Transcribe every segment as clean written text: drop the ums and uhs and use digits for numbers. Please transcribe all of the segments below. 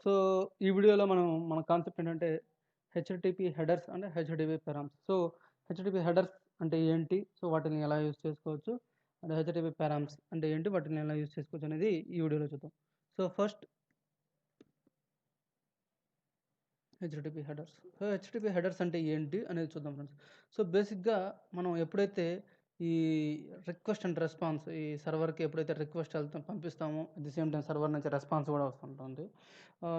So, ఈ వీడియోలో మన కాన్సెప్ట్ ఏంటంటే HTTP headers and HTTP params. So, HTTP headers అంటే ఏంటి? సో, వాటిని ఎలా యూజ్ చేసుకోవచ్చు? అండ్ హెచ్‌టిటిపి పారామ్స్ అంటే ఏంటి? వాటిని ఎలా యూజ్ చేసుకోవచ్చు అనేది ఈ వీడియోలో చూద్దాం. So, first HTTP headers. So, HTTP headers అంటే ఏంటి అనేది చూద్దాం ఫ్రెండ్స్. సో, బేసిక్‌గా మనం ఎప్పుడైతే ఈ రిక్వెస్ట్ అండ్ రెస్పాన్స్ ఈ సర్వర్‌కి ఎప్పుడైతే రిక్వెస్ట్ పంపిస్తామో at the same time server నుంచి రెస్పాన్స్ కూడా వస్తుంటుంది.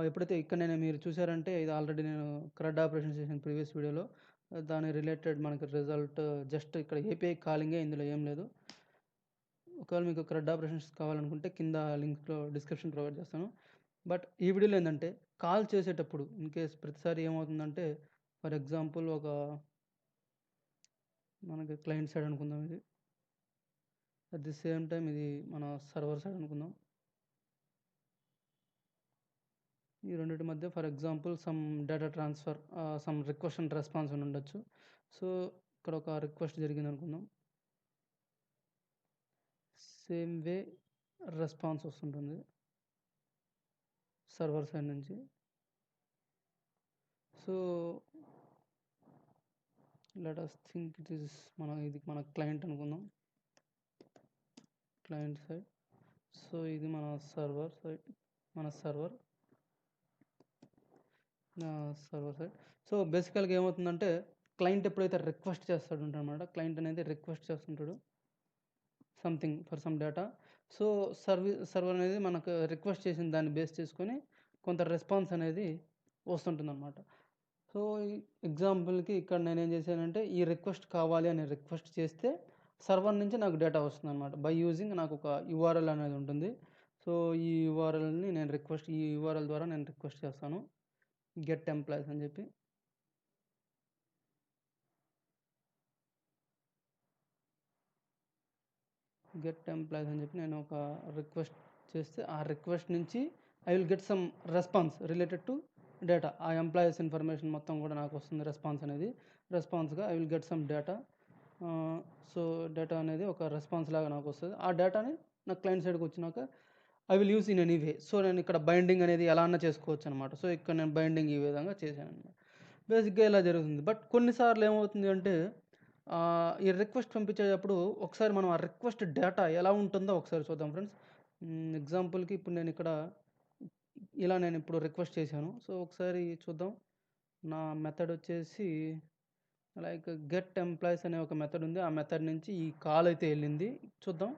ఎప్పుడైతే ఇక్కడ మీరు చూసారంటే ఇది ఆల్రెడీ నేను CRUD ఆపరేషన్స్ చేసిన ప్రీవియస్ వీడియోలో దాని రిలేటెడ్ మనకి రిజల్ట్ జస్ట్ ఇక్కడ ఏపీఐ కాలింగే, ఇందులో ఏం లేదు. ఒకవేళ మీకు CRUD ఆపరేషన్స్ కావాలనుకుంటే కింద లింక్లో డిస్క్రిప్షన్ ప్రొవైడ్ చేస్తాను. బట్ ఈ వీడియోలో ఏంటంటే కాల్ చేసేటప్పుడు ఇన్ కేస్ ప్రతిసారి ఏమవుతుందంటే ఫర్ ఎగ్జాంపుల్ మనకి క్లయింట్ సైడ్ అనుకుందాం, ఇది అట్ ది సేమ్ టైం ఇది మన సర్వర్ సైడ్ అనుకుందాం. ఈ రెండింటి మధ్య for example some data transfer, some request and response అని ఉండొచ్చు. సో ఇక్కడ ఒక రిక్వెస్ట్ జరిగింది అనుకుందాం. సేమ్ వే రెస్పాన్స్ వస్తుంటుంది సర్వర్ సైడ్ నుంచి. సో లెట్ us థింక్ ఇది మన క్లయింట్ అనుకుందాం, క్లయింట్ సైడ్. సో ఇది మన సర్వర్ సైడ్, మన సర్వర్ సైడ్. సో బేసికల్గా ఏమవుతుందంటే క్లయింట్ ఎప్పుడైతే రిక్వెస్ట్ చేస్తాడు అనమాట, క్లయింట్ అనేది రిక్వెస్ట్ చేస్తుంటాడు something for some data. So server అనేది మనకు రిక్వెస్ట్ చేసిన దాన్ని బేస్ చేసుకొని కొంత రెస్పాన్స్ అనేది వస్తుంటుంది అనమాట. సో ఎగ్జాంపుల్కి ఇక్కడ నేనేం చేశానంటే ఈ రిక్వెస్ట్ కావాలి అని రిక్వెస్ట్ చేస్తే సర్వర్ నుంచి నాకు డేటా వస్తుంది అనమాట. బై యూజింగ్ నాకు ఒక యూఆర్ఎల్ అనేది ఉంటుంది. సో ఈ యూఆర్ఎల్ని ఈ యూఆర్ఎల్ ద్వారా నేను రిక్వెస్ట్ చేస్తాను గెట్ ఎంప్లాయీస్ అని చెప్పి. గెట్ ఎంప్లాయీస్ అని చెప్పి నేను ఒక రిక్వెస్ట్ చేస్తే ఆ రిక్వెస్ట్ నుంచి I will get some response related to data. ఆ ఎంప్లాయీస్ ఇన్ఫర్మేషన్ మొత్తం కూడా నాకు వస్తుంది రెస్పాన్స్ అనేది. రెస్పాన్స్గా I will get some data. So data అనేది ఒక రెస్పాన్స్ లాగా నాకు వస్తుంది. ఆ డేటాని నాకు క్లయింట్ సైడ్కి వచ్చినాక I will use in any way. So నేను ఇక్కడ బైండింగ్ అనేది ఎలా అన్నా చేసుకోవచ్చు అనమాట. సో ఇక్కడ నేను బైండింగ్ ఈ విధంగా చేశాను అనమాట. బేసిక్గా ఇలా జరుగుతుంది. బట్ కొన్నిసార్లు ఏమవుతుంది అంటే ఈ రిక్వెస్ట్ పంపించేటప్పుడు ఒకసారి మనం ఆ రిక్వెస్ట్ డేటా ఎలా ఉంటుందో ఒకసారి చూద్దాం ఫ్రెండ్స్. ఎగ్జాంపుల్కి ఇప్పుడు నేను ఇక్కడ ఇలా నేను ఇప్పుడు రిక్వెస్ట్ చేశాను. సో ఒకసారి చూద్దాం. నా మెథడ్ వచ్చేసి లైక్ గెట్ ఎంప్లాయీస్ అనే ఒక మెథడ్ ఉంది. ఆ మెథడ్ నుంచి ఈ కాల్ అయితే వెళ్ళింది. చూద్దాం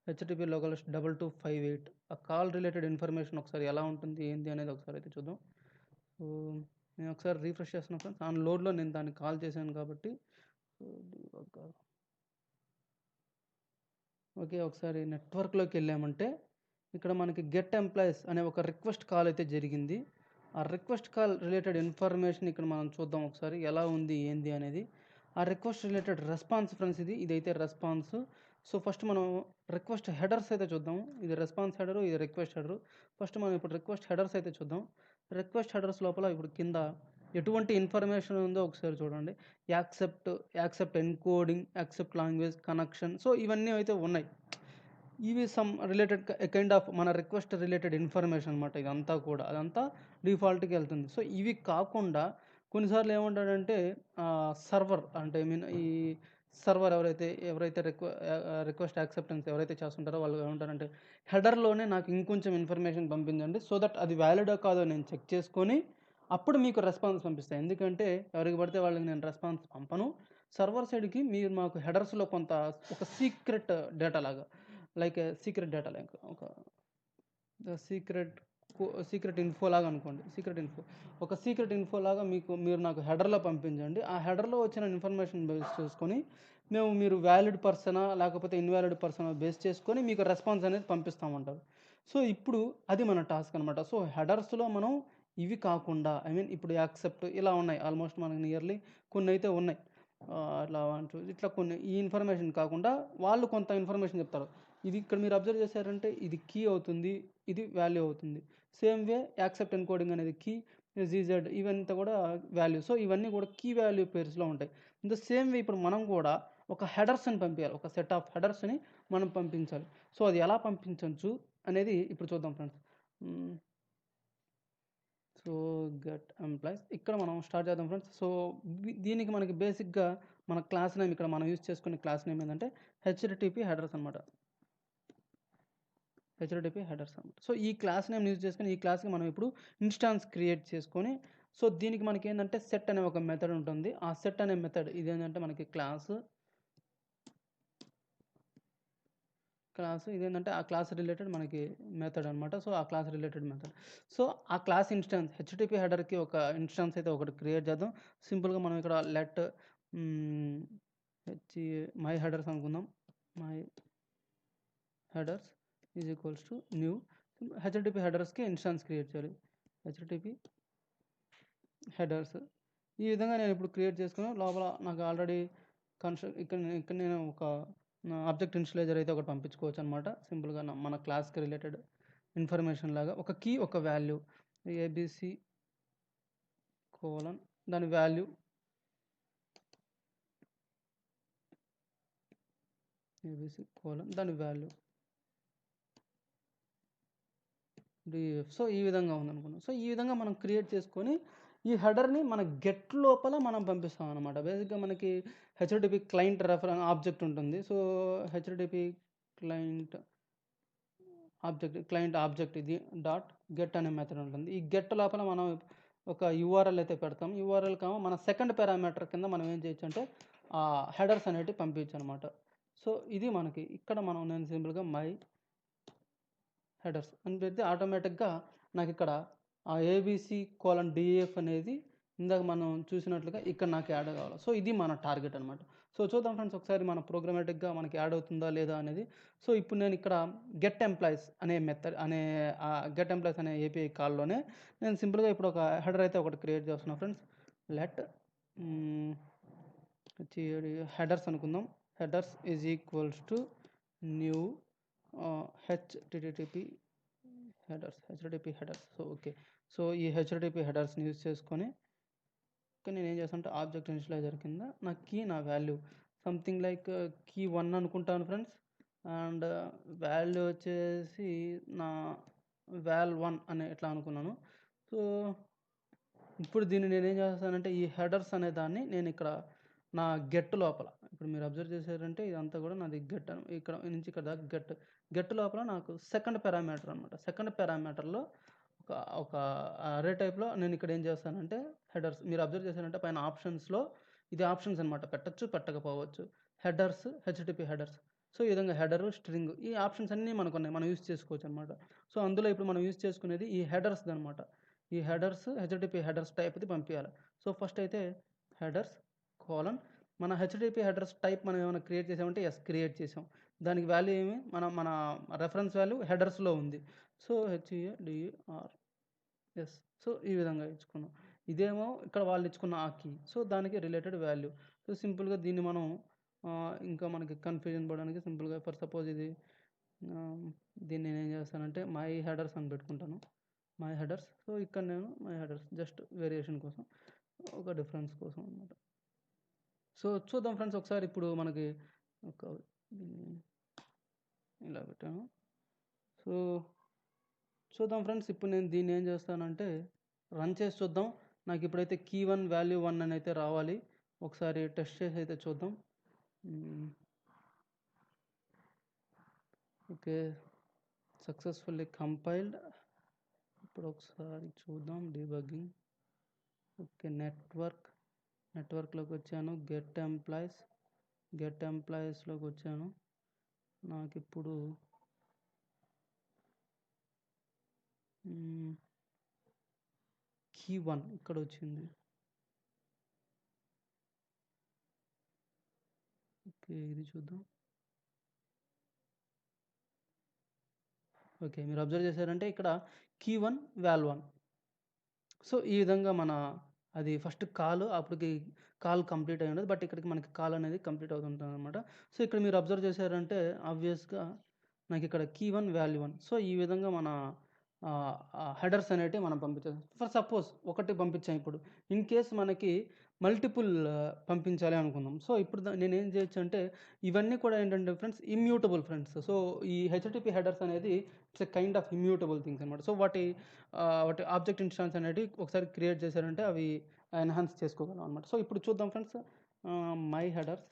హెచ్టిటిపి లోకల్హోస్ట్ 2258 ఆ కాల్ రిలేటెడ్ ఇన్ఫర్మేషన్ ఒకసారి ఎలా ఉంటుంది ఏంటి అనేది ఒకసారి అయితే చూద్దాం. సో నేను ఒకసారి రీఫ్రెష్ చేస్తున్నాను ఫ్రెండ్స్. ఆన్ లోడ్లో నేను దాన్ని కాల్ చేశాను కాబట్టి. ఓకే, ఒకసారి నెట్వర్క్లోకి వెళ్ళామంటే ఇక్కడ మనకి గెట్ ఎంప్లాయీస్ అనే ఒక రిక్వెస్ట్ కాల్ అయితే జరిగింది. ఆ రిక్వెస్ట్ కాల్ రిలేటెడ్ ఇన్ఫర్మేషన్ ఇక్కడ మనం చూద్దాం ఒకసారి ఎలా ఉంది ఏంది అనేది. ఆ రిక్వెస్ట్ రిలేటెడ్ రెస్పాన్స్ ఫ్రెండ్స్, ఇదైతే రెస్పాన్స్. సో ఫస్ట్ మనం రిక్వెస్ట్ హెడర్స్ అయితే చూద్దాం. ఇది రెస్పాన్స్ హెడరు, ఇది రిక్వెస్ట్ హెడరు. ఫస్ట్ మనం ఇప్పుడు రిక్వెస్ట్ హెడర్స్ అయితే చూద్దాం. రిక్వెస్ట్ హెడర్స్ లోపల ఇప్పుడు కింద ఎటువంటి ఇన్ఫర్మేషన్ ఉందో ఒకసారి చూడండి. Accept encoding, accept language, connection. So ఇవన్నీ అయితే ఉన్నాయి. ఇవి సమ్ రిలేటెడ్ కైండ్ ఆఫ్ మన రిక్వెస్ట్ రిలేటెడ్ ఇన్ఫర్మేషన్ అనమాట. ఇదంతా కూడా అదంతా డిఫాల్ట్కి వెళ్తుంది. సో ఇవి కాకుండా కొన్నిసార్లు ఏమంటాడంటే సర్వర్ అంటే ఈ సర్వర్ ఎవరైతే రిక్వెస్ట్ యాక్సెప్టెన్స్ ఎవరైతే చేస్తుంటారో వాళ్ళు ఏమంటారంటే హెడర్లోనే నాకు ఇంకొంచెం ఇన్ఫర్మేషన్ పంపించండి, సో దట్ అది వ్యాలిడో కాదో నేను చెక్ చేసుకొని అప్పుడు మీకు రెస్పాన్స్ పంపిస్తాను. ఎందుకంటే ఎవరికి పడితే వాళ్ళకి నేను రెస్పాన్స్ పంపను. సర్వర్ సైడ్కి మీరు మాకు హెడర్స్లో ఒక సీక్రెట్ డేటా లాగా, లైక్ సీక్రెట్ డేటా లైక్ ఒక సీక్రెట్ ఇన్ఫో లాగా అనుకోండి. సీక్రెట్ ఇన్ఫో లాగా మీరు నాకు హెడర్లో పంపించండి. ఆ హెడర్లో వచ్చిన ఇన్ఫర్మేషన్ బేస్ చేసుకొని మీరు వ్యాలిడ్ పర్సనా లేకపోతే ఇన్వాలిడ్ పర్సనా బేస్ చేసుకొని మీకు రెస్పాన్స్ అనేది పంపిస్తామంటారు. సో ఇప్పుడు అది మన టాస్క్ అనమాట. సో హెడర్స్లో మనం ఇవి కాకుండా ఇప్పుడు యాక్సెప్ట్ ఇలా ఉన్నాయి, ఆల్మోస్ట్ మనకి నియర్లీ కొన్ని అయితే ఉన్నాయి. ఇట్లా కొన్ని ఈ ఇన్ఫర్మేషన్ కాకుండా వాళ్ళు కొంత ఇన్ఫర్మేషన్ చెప్తారు. ఇది ఇక్కడ మీరు అబ్జర్వ్ చేశారంటే ఇది కీ అవుతుంది, ఇది వాల్యూ అవుతుంది. సేమ్ వే యాక్సెప్ట్ ఎన్కోడింగ్ అనేది కీ, జీజెడ్ ఇవంతా కూడా వాల్యూ. సో ఇవన్నీ కూడా కీ వాల్యూ పేర్స్లో ఉంటాయి. ఇన్ ద సేమ్ వే ఇప్పుడు మనం కూడా ఒక హెడర్స్ని పంపించాలి, ఒక సెట్ ఆఫ్ హెడర్స్ని మనం పంపించాలి. సో అది ఎలా పంపించవచ్చు అనేది ఇప్పుడు చూద్దాం ఫ్రెండ్స్. సో గెట్ ఎంప్లాయీస్ ఇక్కడ మనం స్టార్ట్ చేద్దాం ఫ్రెండ్స్. సో దీనికి మనకి బేసిక్గా మన క్లాస్ నేమ్ ఇక్కడ మనం యూజ్ చేసుకునే క్లాస్ నేమ్ ఏంటంటే హెచ్టిటిపి హెడర్స్ అనమాట. హెచ్టిటిపి హెడర్స్ అనమాట. సో ఈ క్లాస్ నేమ్ యూజ్ చేసుకొని ఈ క్లాస్కి మనం ఇప్పుడు ఇన్స్టాన్స్ క్రియేట్ చేసుకొని, సో దీనికి మనకి ఏంటంటే సెట్ అనే ఒక మెథడ్ ఉంటుంది. ఆ సెట్ అనే మెథడ్ ఇదేంటంటే మనకి క్లాస్ ఇదేంటంటే ఆ క్లాస్ రిలేటెడ్ మనకి మెథడ్ అనమాట. సో ఆ క్లాస్ రిలేటెడ్ మెథడ్. సో ఆ క్లాస్ ఇన్స్టాన్స్ హెచ్టిటిపి హెడర్కి ఒక ఇన్స్టాన్స్ అయితే ఒకటి క్రియేట్ చేద్దాం. సింపుల్గా మనం ఇక్కడ లెట్ మై హెడర్స్ అనుకుందాం. My headers is equals to new HTTP హెడర్స్కి ఇన్స్టాన్స్ క్రియేట్ చేయాలి. హెచ్టిటిపి హెడర్స్ ఈ విధంగా నేను ఇప్పుడు క్రియేట్ చేసుకున్నాను. లోపల నాకు ఆల్రెడీ ఇక్కడ నేను ఒక ఆబ్జెక్ట్ ఇనిషియలైజర్ అయితే ఒకటి పంపించుకోవచ్చు అనమాట. సింపుల్గా మన క్లాస్కి రిలేటెడ్ ఇన్ఫర్మేషన్ లాగా ఒక కీ ఒక వాల్యూ ఏబిసి కోలన్ దాని వాల్యూ ఏబిసి కోలన్ దాని వాల్యూ డిఎఫ్. సో ఈ విధంగా ఉందనుకున్నాం. సో ఈ విధంగా మనం క్రియేట్ చేసుకొని ఈ హెడర్ని మన గెట్ లోపల మనం పంపిస్తాం అనమాట. బేసిక్గా మనకి హెచ్టిటిపి క్లయింట్ రెఫరెన్స్ ఆబ్జెక్ట్ ఉంటుంది. సో హెచ్టిటిపి క్లయింట్ ఆబ్జెక్ట్ ఇది డాట్ గెట్ అనే మెథడ్ ఉంటుంది. ఈ గెట్ లోపల మనం ఒక యూఆర్ఎల్ అయితే పెడతాం. యూఆర్ఎల్ కామ మన సెకండ్ పారామీటర్ కింద మనం ఏం చేయొచ్చు అంటే ఆ హెడర్స్ అనేవి పంపించచ్చు అనమాట. సో ఇది మనకి ఇక్కడ నేను సింపుల్గా మై హెడర్స్ అని పెడితే ఆటోమేటిక్గా నాకు ఇక్కడ ఆ ఏబిసి కోలన్ డిఎఫ్ అనేది ఇందాక మనం చూసినట్లుగా ఇక్కడ నాకు యాడ్ కావాలి. సో ఇది మన టార్గెట్ అనమాట. సో చూద్దాం ఫ్రెండ్స్ ఒకసారి మన ప్రోగ్రామేటిక్గా మనకి యాడ్ అవుతుందా లేదా అనేది. సో ఇప్పుడు నేను ఇక్కడ గెట్ ఎంప్లాయీస్ అనే మెథడ్ గెట్ ఎంప్లాయీస్ అనే ఏపీఐ కాల్లోనే నేను సింపుల్గా ఇప్పుడు ఒక హెడర్ అయితే ఒకటి క్రియేట్ చేస్తున్నాను ఫ్రెండ్స్. లెట్ హెడర్స్ అనుకుందాం. Headers is equals to new HTTP headers. So okay. So ఈ హెచ్టిటిపి హెడర్స్ని యూజ్ చేసుకొని ఇక్కడ నేను ఏం చేస్తాను అంటే ఆబ్జెక్ట్ ఇనిషియలైజర్ కింద నా కీ నా వాల్యూ సంథింగ్ లైక్ కీ 1 అనుకుంటాను ఫ్రెండ్స్. అండ్ వాల్యూ వచ్చేసి నా val1 అని ఎట్లా అనుకున్నాను. సో ఇప్పుడు దీన్ని నేనేం చేస్తానంటే ఈ హెడర్స్ అనే దాన్ని నేను ఇక్కడ నా గెట్ లోపల ఇప్పుడు మీరు అబ్జర్వ్ చేశారంటే ఇదంతా కూడా నాది గెట్ ఇక్కడ నుంచి ఇక్కడ దాకా గెట్ లోపల నాకు సెకండ్ పారామీటర్ అనమాట. సెకండ్ పారామీటర్లో ఒక అరే టైప్లో నేను ఇక్కడ ఏం చేస్తానంటే హెడర్స్ మీరు అబ్జర్వ్ చేశారంటే పైన ఆప్షన్స్లో ఇది ఆప్షన్స్ అనమాట. పెట్టచ్చు పెట్టకపోవచ్చు. Headers HTTP headers. సో ఈ విధంగా హెడర్ స్ట్రింగ్ ఈ ఆప్షన్స్ అన్నీ మనకు ఉన్నాయి. మనం యూజ్ చేసుకోవచ్చు అనమాట. సో అందులో ఇప్పుడు మనం యూజ్ చేసుకునేది ఈ హెడర్స్ అనమాట. ఈ హెడర్స్ హెచ్టిటిపి హెడర్స్ టైప్ది పంపించాలి. సో ఫస్ట్ అయితే హెడర్స్ కోలన్ మన హెచ్టిటిపి హెడర్స్ టైప్ మనం ఏమైనా క్రియేట్ చేసామంటే ఎస్ క్రియేట్ చేసాం. దానికి వాల్యూ ఏమి మన రెఫరెన్స్ వాల్యూ హెడర్స్లో ఉంది. So HEDR yes. సో ఈ విధంగా ఇచ్చుకున్నాం. ఇదేమో ఇక్కడ వాళ్ళు ఇచ్చుకున్న ఆ కీ. సో దానికి రిలేటెడ్ వాల్యూ. సో సింపుల్గా దీన్ని మనం ఇంకా మనకి కన్ఫ్యూజన్ పడడానికి సింపుల్గా ఫర్ సపోజ్ దీన్ని నేను ఏం చేస్తానంటే మై హెడర్స్ అని పెట్టుకుంటాను. My headers. సో ఇక్కడ నేను మై హెడర్స్ జస్ట్ వేరియేషన్ కోసం ఒక డిఫరెన్స్ కోసం అనమాట. సో చూద్దాం ఫ్రెండ్స్ ఒకసారి ఇప్పుడు మనకి ఒక ఇలా పెట్టాను. సో చూద్దాం ఫ్రెండ్స్ ఇప్పుడు నేను దీన్ని ఏం చేస్తానంటే రన్ చేసి చూద్దాం. నాకు ఇప్పుడైతే కీ 1 వాల్యూ 1 అని అయితే రావాలి. ఒకసారి టెస్ట్ చేసి అయితే చూద్దాం. Okay successfully compiled. ఇప్పుడు ఒకసారి చూద్దాం డీబగ్గింగ్. ఓకే నెట్వర్క్లోకి వచ్చాను. గెట్ ఎంప్లాయీస్లోకి వచ్చాను. నాకు ఇప్పుడు కీ 1 ఇక్కడ వచ్చింది. ఓకే ఇది చూద్దాం. ఓకే మీరు అబ్జర్వ్ చేశారంటే ఇక్కడ కీ 1 val1. సో ఈ విధంగా అది ఫస్ట్ కాల్ అప్పటికి కాల్ కంప్లీట్ అయి ఉండదు. బట్ ఇక్కడికి మనకి కాల్ అనేది కంప్లీట్ అవుతుంటుంది అనమాట. సో ఇక్కడ మీరు అబ్జర్వ్ చేశారంటే ఆబ్వియస్గా నాకు ఇక్కడ కీ 1 వాల్యూ 1. సో ఈ విధంగా మన హెడర్స్ అనేటివి మనం పంపించాం. ఫర్ సపోజ్ ఒకటి పంపించాం. ఇప్పుడు ఇన్ కేస్ మనకి మల్టిపుల్ పంపించాలి అనుకుందాం. సో ఇప్పుడు నేనేం చేయొచ్చు అంటే ఇవన్నీ కూడా ఏంటంటే ఫ్రెండ్స్ ఇమ్యూటబుల్ ఫ్రెండ్స్. సో ఈ హెచ్‌టిటిపి హెడర్స్ అనేది it's a kind of immutable things అనమాట. సో వాటి ఆబ్జెక్ట్ ఇన్స్టాన్స్ అనేటివి ఒకసారి క్రియేట్ చేశారంటే అవి ఎన్హాన్స్ చేసుకోగలం అనమాట. సో ఇప్పుడు చూద్దాం friends. My headers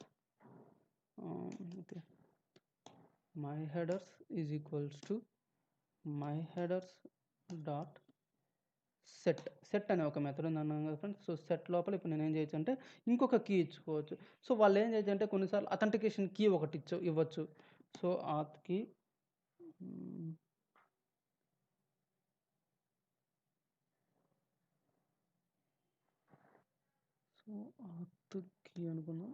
okay, my headers is equals to my headers dot set అనే ఒక మెథడ్ ఉంది అన్నాను కదా ఫ్రెండ్స్. సో సెట్ లోపల ఇప్పుడు నేను ఏం చేయొచ్చు అంటే ఇంకొక కీ ఇచ్చుకోవచ్చు. సో వాళ్ళు ఏం చేయొచ్చు అంటే కొన్నిసార్లు అథెంటికేషన్ కీ ఒకటి ఇవ్వచ్చు. సో ఆత్ కీ సో ఆత్ కీ అనుకుందాం.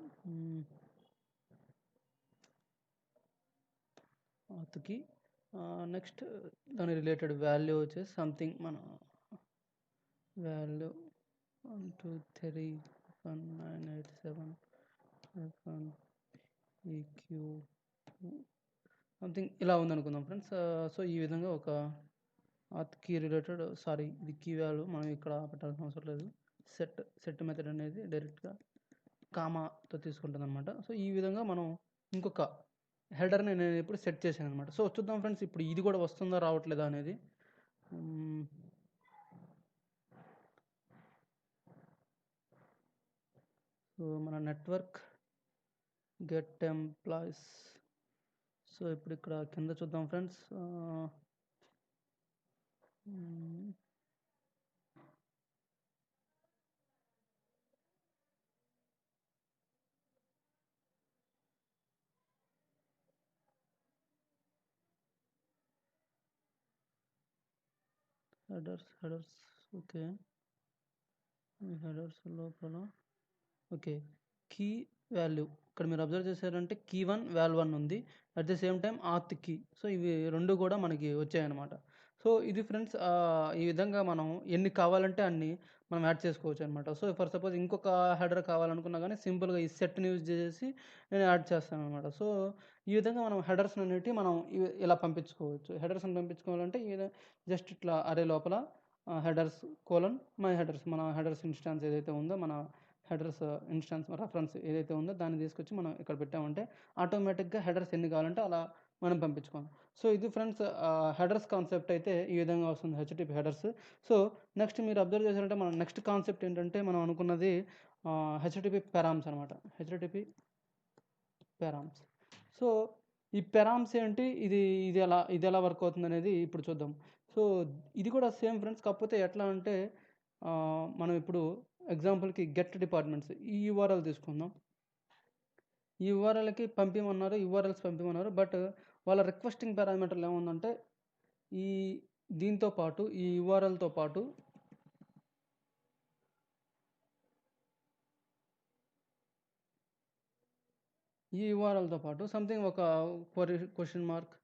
ఆత్ కీ నెక్స్ట్ దాని రిలేటెడ్ వాల్యూ వచ్చేసి సంథింగ్ మన వాల్యూ 1 2 3 1 9 8 7 1 ఈక్యూ సంథింగ్ ఇలా ఉందనుకుందాం ఫ్రెండ్స్. సో ఈ విధంగా ఒక కీ రిలేటెడ్ ఇది కీ వాల్యూ మనం ఇక్కడ పెట్టాల్సిన అవసరం లేదు. సెట్ మెథడ్ అనేది డైరెక్ట్గా కామాతో తీసుకుంటుంది అనమాట. సో ఈ విధంగా మనం ఇంకొక హెడర్ని నేను ఇప్పుడు సెట్ చేశాను అనమాట. సో చూద్దాం ఫ్రెండ్స్ ఇప్పుడు ఇది కూడా వస్తుందా రావట్లేదా అనేది. సో మన నెట్వర్క్ గెట్ ఎంప్లాయీస్. సో ఇప్పుడు ఇక్కడ కింద చూద్దాం ఫ్రెండ్స్. హెడర్స్ ఓకే, హెడర్స్ లోపల ఓకే కీ వాల్యూ ఇక్కడ మీరు అబ్జర్వ్ చేశారంటే కీ 1 వాల్యూ 1 ఉంది. అట్ ద సేమ్ టైం ఆత్ కీ. సో ఇవి రెండు కూడా మనకి వచ్చాయన్నమాట. సో ఇది ఫ్రెండ్స్ ఈ విధంగా మనం ఎన్ని కావాలంటే అన్ని మనం యాడ్ చేసుకోవచ్చు అనమాట. సో ఫర్ సపోజ్ ఇంకొక హెడర్ కావాలనుకున్నా కానీ సింపుల్గా ఈ సెట్ని యూజ్ చేసి నేను యాడ్ చేస్తాను అనమాట. సో ఈ విధంగా మనం హెడర్స్ అనేవి మనం ఇలా పంపించుకోవచ్చు. హెడర్స్ని పంపించుకోవాలంటే జస్ట్ ఇట్లా అరే లోపల హెడర్స్ కోలన్ మై హెడర్స్, మన హెడర్స్ ఇన్స్టాన్స్ ఏదైతే ఉందో మన హెడర్స్ ఇన్స్టాన్స్ రెఫరెన్స్ ఏదైతే ఉందో దాన్ని తీసుకొచ్చి మనం ఇక్కడ పెట్టామంటే ఆటోమేటిక్గా హెడర్స్ ఎన్ని కావాలంటే అలా మనం పంపించుకోవాలి. సో ఇది ఫ్రెండ్స్ హెడర్స్ కాన్సెప్ట్ అయితే ఈ విధంగా వస్తుంది హెచ్‌టిటిపి హెడర్స్. సో నెక్స్ట్ మీరు అబ్జర్వ్ చేశారంటే మన నెక్స్ట్ కాన్సెప్ట్ ఏంటంటే మనం అనుకున్నది హెచ్‌టిటిపి పెరామ్స్ అనమాట. HTTP params. సో ఈ పెరామ్స్ ఏంటి, ఇది ఎలా వర్క్ అవుతుంది అనేది ఇప్పుడు చూద్దాం. సో ఇది కూడా సేమ్ ఫ్రెండ్స్, కాకపోతే ఎట్లా అంటే మనం ఇప్పుడు ఎగ్జాంపుల్కి గెట్ డిపార్ట్మెంట్స్ ఈ యూఆర్ఎల్ తీసుకుందాం. ఈ యూఆర్ఎల్కి యూఆర్ఎల్స్ పంపిమన్నారు. బట్ వాళ్ళ రిక్వెస్టింగ్ పారామీటర్లు ఏముందంటే ఈ దీంతో పాటు ఈ యూఆర్ఎల్తో పాటు సంథింగ్ ఒక question mark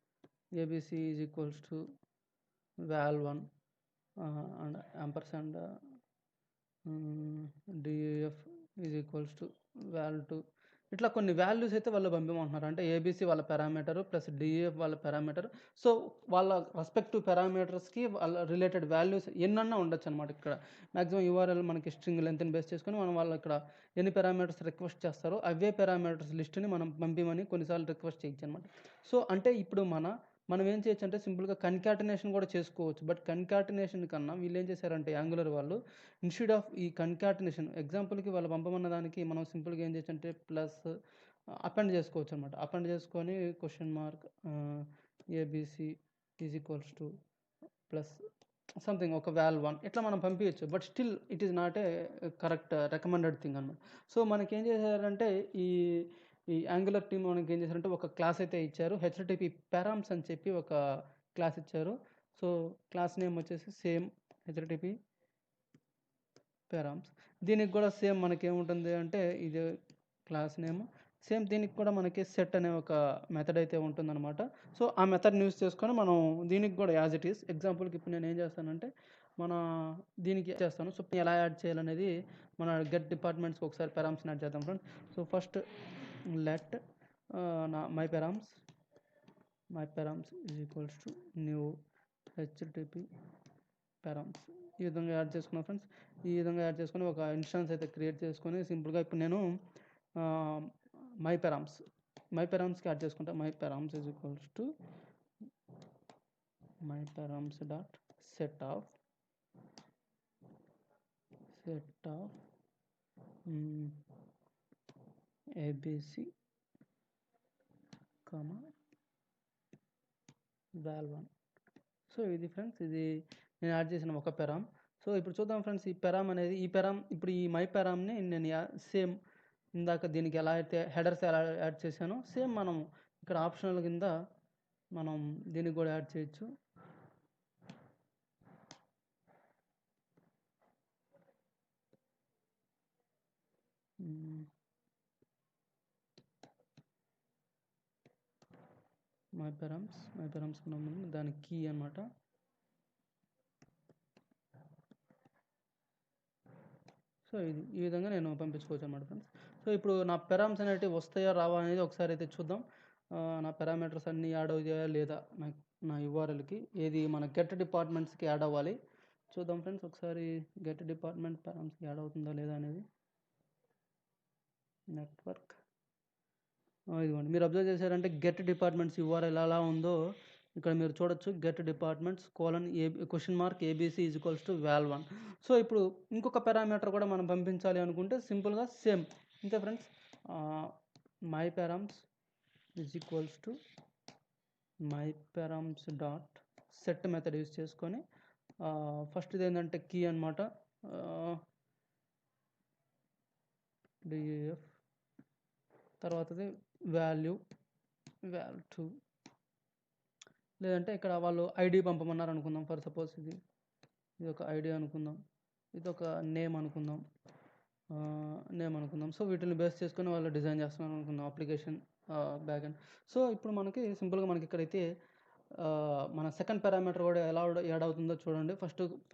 ABC is equals to val1 and ampersand def is equals to val2. ఇట్లా కొన్ని వాల్యూస్ అయితే వాళ్ళు పంపిమంటున్నారు. అంటే ఏబిసి వాళ్ళ పారామీటర్ ప్లస్ డిఎఫ్ వాళ్ళ పారామీటర్. సో వాళ్ళ రెస్పెక్టివ్ పారామీటర్స్కి వాళ్ళ రిలేటెడ్ వాల్యూస్ ఎన్నన్నా ఉండొచ్చు అనమాట. ఇక్కడ మ్యాక్సిమం యూఆర్ఎల్ మనకి స్ట్రింగ్ లెంత్ని బేస్ చేసుకొని మనం వాళ్ళు ఇక్కడ ఎన్ని పారామీటర్స్ రిక్వెస్ట్ చేస్తారో అవే పారామీటర్స్ లిస్ట్ని మనం పంపిమని కొన్నిసార్లు రిక్వెస్ట్ చేయొచ్చు అనమాట. సో అంటే ఇప్పుడు మనం ఏం చేయొచ్చు అంటే సింపుల్గా కన్కాటినేషన్ కూడా చేసుకోవచ్చు. బట్ కన్కాటినేషన్ కన్నా వీళ్ళు ఏం చేశారంటే యాంగులర్ వాళ్ళు ఇన్స్టెడ్ ఆఫ్ ఈ కన్కాటినేషన్ ఎగ్జాంపుల్కి వాళ్ళు పంపమన్న దానికి మనం సింపుల్గా ఏం చేయొచ్చు అంటే ప్లస్ అపెండ్ చేసుకోవచ్చు అనమాట. అపెండ్ చేసుకొని question mark ABC is equals to plus something ఒక val1 ఇట్లా మనం పంపించచ్చు. But still it is not a correct recommended thing అనమాట. సో మనకేం చేశారంటే ఈ యాంగులర్ టీమ్ మనకి ఏం చేశారంటే ఒక క్లాస్ అయితే ఇచ్చారు. హెచ్‌టిటిపి పారామ్స్ అని చెప్పి ఒక క్లాస్ ఇచ్చారు. సో క్లాస్ నేమ్ వచ్చేసి సేమ్ హెచ్‌టిటిపి పారామ్స్. దీనికి కూడా సేమ్ మనకి ఏముంటుంది అంటే ఇది క్లాస్ నేమ్ సేమ్. దీనికి కూడా మనకి సెట్ అనే ఒక మెథడ్ అయితే ఉంటుందన్నమాట. సో ఆ మెథడ్ని యూస్ చేసుకొని మనం దీనికి కూడా యాజ్ ఇట్ ఈస్ ఎగ్జాంపుల్కి ఇప్పుడు నేను ఏం చేస్తానంటే దీనికి చేస్తాను. సో ఎలా యాడ్ చేయాలనేది మన గెట్ డిపార్ట్మెంట్స్కి ఒకసారి పారామ్స్ని యాడ్ చేద్దాం friends. So first let my params is equals to new http పారామ్స్ ఈ విధంగా యాడ్ చేసుకున్నాం ఫ్రెండ్స్. ఈ విధంగా యాడ్ చేసుకొని ఒక ఇన్స్టాన్స్ అయితే క్రియేట్ చేసుకొని సింపుల్గా ఇప్పుడు నేను మై పారామ్స్కి యాడ్ చేసుకుంటా. My params is equals to my params dot set of ABC comma val1. So ఇది ఫ్రెండ్స్, ఇది నేను యాడ్ చేసిన ఒక పెరామ్. సో ఇప్పుడు చూద్దాం ఫ్రెండ్స్, ఈ పెరామ్ అనేది ఇప్పుడు ఈ మై పెరామ్ని నేను సేమ్ ఇందాక దీనికి ఎలా అయితే హెడర్స్ ఎలా యాడ్ చేశానో సేమ్ మనం ఇక్కడ ఆప్షనల్ కింద మనం దీనికి కూడా యాడ్ చేయొచ్చు. మై పెరామ్స్ కన్నా ముందు దాని కీ అనమాట. సో ఈ విధంగా నేను పంపించుకోవచ్చు అనమాట ఫ్రెండ్స్. సో ఇప్పుడు నా పెరామ్స్ అనేవి వస్తాయా రావా అనేది ఒకసారి అయితే చూద్దాం. నా పారామీటర్స్ అన్నీ యాడ్ అవుతాయా లేదా నా యూఆర్ఎల్కి, ఏది మన గెట్ డిపార్ట్మెంట్స్కి యాడ్ అవ్వాలి చూద్దాం ఫ్రెండ్స్. ఒకసారి గెట్ డిపార్ట్మెంట్ పారామ్స్కి యాడ్ అవుతుందా లేదా అనేది. నెట్వర్క్ ఇదిగోండి, మీరు అబ్జర్వ్ చేశారంటే గెట్ డిపార్ట్మెంట్స్ యూఆర్ఎల్ ఎలా ఉందో ఇక్కడ మీరు చూడొచ్చు. Get departments $ABC is equals to val1. So ఇప్పుడు ఇంకొక పారామీటర్ కూడా మనం పంపించాలి అనుకుంటే సింపుల్గా సేమ్ ఇంతే friends. My params is equals to my params dot set method use చేసుకొని ఫస్ట్ ఇది ఏంటంటే కీ అనమాట, డిఎఫ్, తర్వాతది val2, లేదంటే ఇక్కడ వాళ్ళు ఐడి పంపమన్నారు అనుకుందాం. ఫర్ సపోజ్ ఇది ఒక ఐడి అనుకుందాం, ఇది ఒక నేమ్ అనుకుందాం. సో వీటిని బేస్ చేసుకొని వాళ్ళు డిజైన్ చేస్తున్నారు అనుకుందాం అప్లికేషన్ బ్యాక్ ఎండ్. సో ఇప్పుడు మనకి సింపుల్గా మనకి ఇక్కడైతే మన సెకండ్ పారామీటర్ కూడా ఎలా యాడ్ అవుతుందో చూడండి.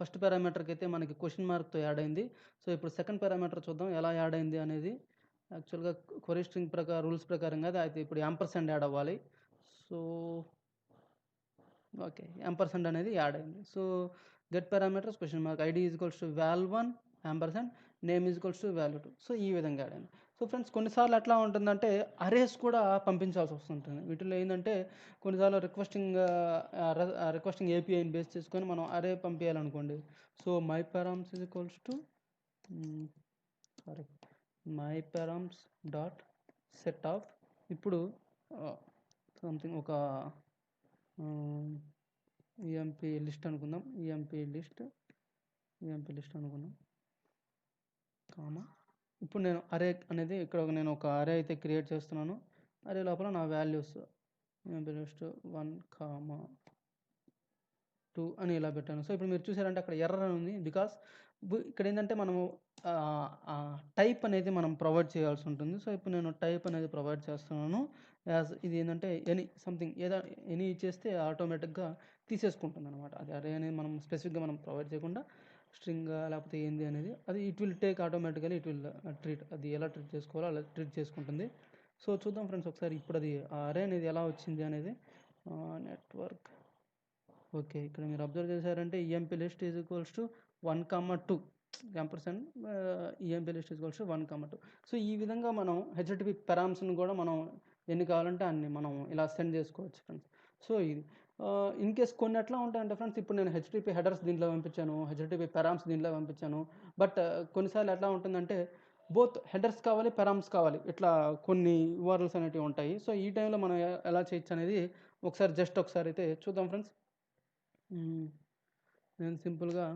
ఫస్ట్ పారామీటర్కి అయితే మనకి క్వశ్చన్ మార్క్తో యాడ్ అయింది. సో ఇప్పుడు సెకండ్ పారామీటర్ చూద్దాం ఎలా యాడ్ అయింది అనేది. యాక్చువల్గా క్వరీ స్ట్రింగ్ రూల్స్ ప్రకారంగా అయితే ఇప్పుడు యాంపర్సెంట్ యాడ్ అవ్వాలి. సో ఓకే, యాంపర్సెంట్ అనేది యాడ్ అయింది. So get parameters question mark ID is equals to val1 ampersand name is equals to val2. So ఈ విధంగా యాడ్ అయింది. సో ఫ్రెండ్స్ కొన్నిసార్లు ఎట్లా ఉంటుందంటే అరేస్ కూడా పంపించాల్సి వస్తుంటుంది. వీటిలో ఏంటంటే కొన్నిసార్లు రిక్వెస్టింగ్ ఏపీఐని బేస్ చేసుకొని మనం అరే పంపించాలనుకోండి. So my params is equals to my params dot set of, ఇప్పుడు సంథింగ్ ఒక ఈఎంపీ లిస్ట్ అనుకుందాం. ఈఎంపీ లిస్ట్ అనుకుందాం కామా. ఇప్పుడు నేను అరే అనేది ఇక్కడ నేను ఒక అరే అయితే క్రియేట్ చేస్తున్నాను. అరే లోపల నా వాల్యూస్ ఈఎంపీ లిస్ట్ 1,2 అని ఇలా పెట్టాను. సో ఇప్పుడు మీరు చూసారంటే అక్కడ ఎర్రర్ అని ఉంది. బికాస్ ఇక్కడ ఏంటంటే మనము టైప్ అనేది మనం ప్రొవైడ్ చేయాల్సి ఉంటుంది. సో ఇప్పుడు నేను టైప్ అనేది ప్రొవైడ్ చేస్తున్నాను. యాజ్ ఇది ఏంటంటే ఎనీ ఇచ్చేస్తే ఆటోమేటిక్గా తీసేసుకుంటుంది అనమాట. అది అరే అనేది మనం స్పెసిఫిక్గా మనం ప్రొవైడ్ చేయకుండా స్ట్రింగ్ లేకపోతే ఏంది అనేది అది it will take automatically, it will treat, అది ఎలా ట్రీట్ చేసుకోవాలో అలా ట్రీట్ చేసుకుంటుంది. సో చూద్దాం ఫ్రెండ్స్ ఒకసారి ఇప్పుడు అది అరే అనేది ఎలా వచ్చింది అనేది. నెట్వర్క్ ఓకే, ఇక్కడ మీరు అబ్జర్వ్ చేశారంటే EMP list is equals to 1,2 ampersand EMP list is equals to 1,2. So ఈ విధంగా మనం హెచ్టిటిపి పారామ్స్ని కూడా మనం ఎన్ని కావాలంటే అన్ని మనం ఇలా సెండ్ చేసుకోవచ్చు ఫ్రెండ్స్. సో ఇది ఇన్ కేస్ కొన్ని ఎట్లా ఉంటాయంటే ఫ్రెండ్స్, ఇప్పుడు నేను హెచ్టిటిపి హెడర్స్ దీంట్లో పంపించాను, హెచ్టిటిపి పారామ్స్ దీంట్లో పంపించాను. బట్ కొన్నిసార్లు ఎట్లా ఉంటుందంటే బోత్ హెడర్స్ కావాలి, పారామ్స్ కావాలి, ఇట్లా కొన్ని యూఆర్ఎల్స్ అనేవి ఉంటాయి. సో ఈ టైంలో మనం ఎలా చేయొచ్చు అనేది ఒకసారి అయితే చూద్దాం ఫ్రెండ్స్. నేను సింపుల్గా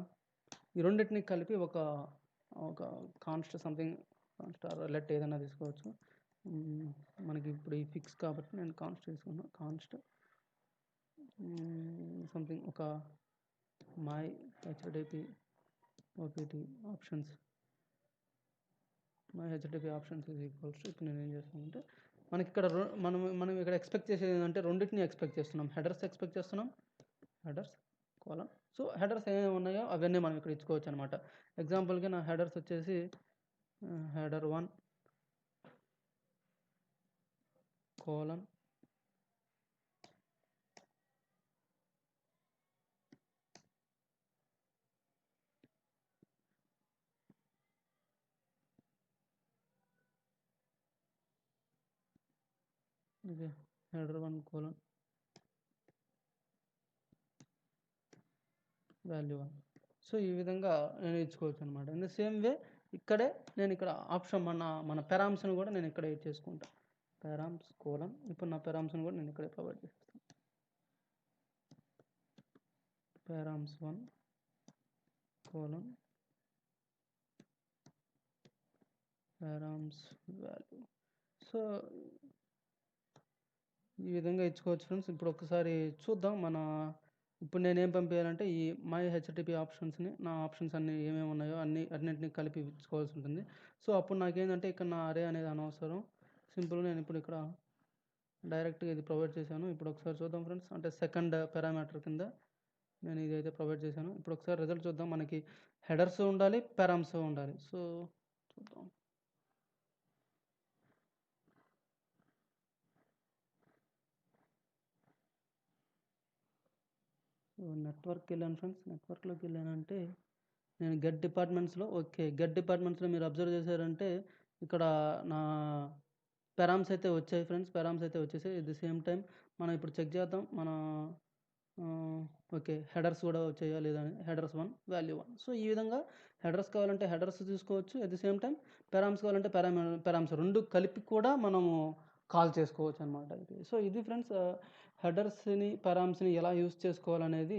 ఈ రెండింటిని కలిపి ఒక కాన్స్ట్ సంథింగ్ లెట్ ఏదైనా తీసుకోవచ్చు. మనకి ఇప్పుడు ఈ ఫిక్స్ కాబట్టి నేను కాన్స్ట్ తీసుకున్నాను. కాన్స్ట్ సంథింగ్ ఒక my HTTP OPT options is equals to, ఇప్పుడు నేను ఏం చేస్తానంటే మనకి ఇక్కడ మనం ఇక్కడ ఎక్స్పెక్ట్ చేసేది ఏంటంటే రెండింటిని ఎక్స్పెక్ట్ చేస్తున్నాం. హెడర్స్ ఎక్స్పెక్ట్ చేస్తున్నాం, హెడర్స్ కోలన్. సో హెడర్స్ ఏమేమి ఉన్నాయో అవన్నీ మనం ఇక్కడ ఇచ్చుకోవచ్చు అనమాట. ఎగ్జాంపుల్గా నా హెడర్స్ వచ్చేసి header1 colon okay, header 1 colon value 1. So ఈ విధంగా నేను ఇచ్చుకోవచ్చు అనమాట. ఇన్ ద సేమ్ వే ఇక్కడే నేను ఇక్కడ ఆప్షన్ మన పెరామ్స్ని కూడా నేను ఇక్కడ ఎడ్ చేసుకుంటాను. పెరామ్స్ కోలన్, ఇప్పుడు నా పెరామ్స్ని కూడా నేను ఇక్కడే ప్రొవైడ్ చేస్తాను. Params 1 colon params value. So ఈ విధంగా ఇచ్చుకోవచ్చు ఫ్రెండ్స్. ఇప్పుడు ఒకసారి చూద్దాం. ఇప్పుడు నేనేం పంపించాలంటే ఈ మై హెచ్టిటిపి ఆప్షన్స్ని, నా ఆప్షన్స్ అన్నీ ఏమేమి ఉన్నాయో అన్నింటినీ కలిపి ఇచ్చుకోవాల్సి ఉంటుంది. సో అప్పుడు నాకేంటంటే ఇక్కడ నా అరే అనేది అనవసరం. సింపుల్గా నేను ఇప్పుడు ఇక్కడ డైరెక్ట్గా ఇది ప్రొవైడ్ చేశాను. ఇప్పుడు ఒకసారి చూద్దాం ఫ్రెండ్స్. అంటే సెకండ్ పారామీటర్ కింద నేను ఇదైతే ప్రొవైడ్ చేశాను. ఇప్పుడు ఒకసారి రిజల్ట్ చూద్దాం. మనకి హెడర్స్ ఉండాలి, పారామ్స్ ఉండాలి. సో చూద్దాం. నెట్వర్క్కి వెళ్ళాను ఫ్రెండ్స్. నెట్వర్క్లోకి వెళ్ళానంటే నేను గెట్ డిపార్ట్మెంట్స్లో, ఓకే, గెట్ డిపార్ట్మెంట్స్లో మీరు అబ్జర్వ్ చేశారంటే ఇక్కడ నా పెరామ్స్ అయితే వచ్చాయి ఫ్రెండ్స్. పెరామ్స్ అయితే వచ్చేసాయి. ఎట్ ది సేమ్ టైం మనం ఇప్పుడు చెక్ చేద్దాం ఓకే, హెడర్స్ కూడా వచ్చాయా లేదా అని. Headers 1 value 1. సో ఈ విధంగా హెడర్స్ కావాలంటే హెడర్స్ తీసుకోవచ్చు. At the same time params కావాలంటే పెరామ్స్ రెండు కలిపి కూడా మనము కాల్ చేసుకోవచ్చు అనమాట. సో ఇది ఫ్రెండ్స్, హెడర్స్ని పెరామ్స్ని ఎలా యూస్ చేసుకోవాలనేది.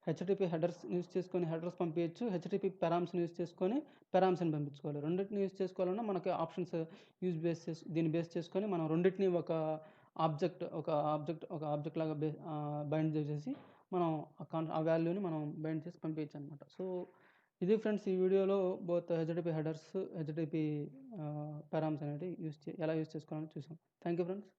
హెచ్టిటిపి హెడర్స్ యూస్ చేసుకొని హెడర్స్ పంపించచ్చు, హెచ్టిటిపి పెరామ్స్ని యూస్ చేసుకొని పెరామ్స్ని పంపించుకోవాలి. రెండింటిని యూస్ చేసుకోవాలన్నా మనకి ఆప్షన్స్ దీన్ని బేస్ చేసుకొని మనం రెండింటిని ఒక ఆబ్జెక్ట్ లాగా బైండ్ చేసేసి మనం ఆ వాల్యూని మనం బైండ్ చేసి పంపించచ్చు అనమాట. సో ఇది ఫ్రెండ్స్, ఈ వీడియోలో both HTTP headers, HTTP params అనేవి ఎలా యూస్ చేసుకోవాలని చూసాం. Thank you friends.